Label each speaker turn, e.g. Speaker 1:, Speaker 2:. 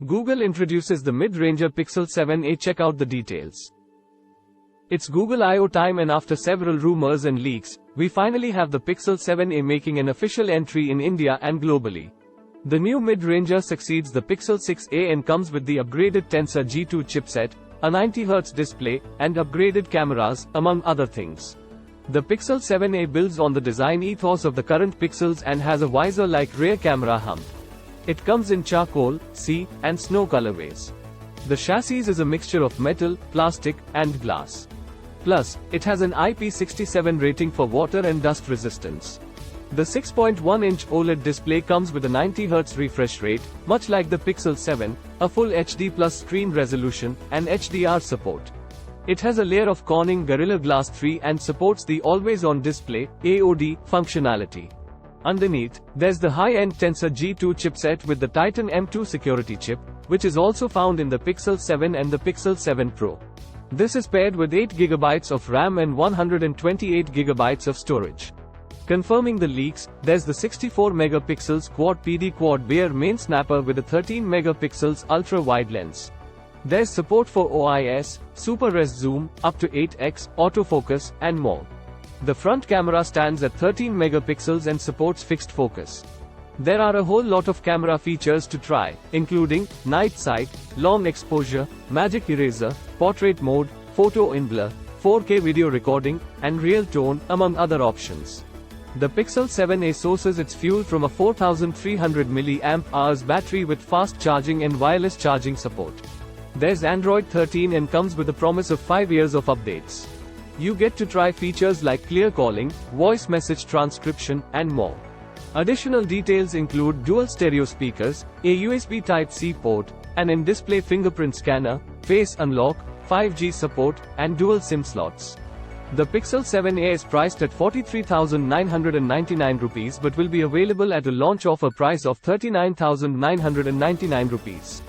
Speaker 1: Google introduces the mid-ranger Pixel 7a. Check out the details. It's Google I/O time, and after several rumors and leaks, we finally have the Pixel 7a making an official entry in India and globally. The new mid-ranger succeeds the Pixel 6a and comes with the upgraded Tensor G2 chipset, a 90Hz display, and upgraded cameras, among other things. The Pixel 7a builds on the design ethos of the current Pixels and has a visor-like rear camera hump. It comes in charcoal, sea, and snow colorways. The chassis is a mixture of metal, plastic, and glass. Plus, it has an IP67 rating for water and dust resistance. The 6.1-inch OLED display comes with a 90Hz refresh rate, much like the Pixel 7, a full HD Plus screen resolution, and HDR support. It has a layer of Corning Gorilla Glass 3 and supports the Always-On Display (AOD) functionality. Underneath, there's the high-end Tensor G2 chipset with the Titan M2 security chip, which is also found in the Pixel 7 and the Pixel 7 Pro. This is paired with 8GB of RAM and 128GB of storage. Confirming the leaks, there's the 64MP Quad PD Quad Bare main snapper with a 13MP ultra-wide lens. There's support for OIS, Super Res Zoom, up to 8x, autofocus, and more. The front camera stands at 13MP and supports fixed focus. There are a whole lot of camera features to try, including night sight, long exposure, magic eraser, portrait mode, photo in blur, 4K video recording, and real tone, among other options. The Pixel 7a sources its fuel from a 4300 mAh battery with fast charging and wireless charging support. There's Android 13 and comes with a promise of 5 years of updates. You get to try features like clear calling, voice message transcription, and more. Additional details include dual stereo speakers, a USB Type-C port, an in-display fingerprint scanner, face unlock, 5G support, and dual SIM slots. The Pixel 7a is priced at 43,999 rupees but will be available at a launch offer price of 39,999 rupees.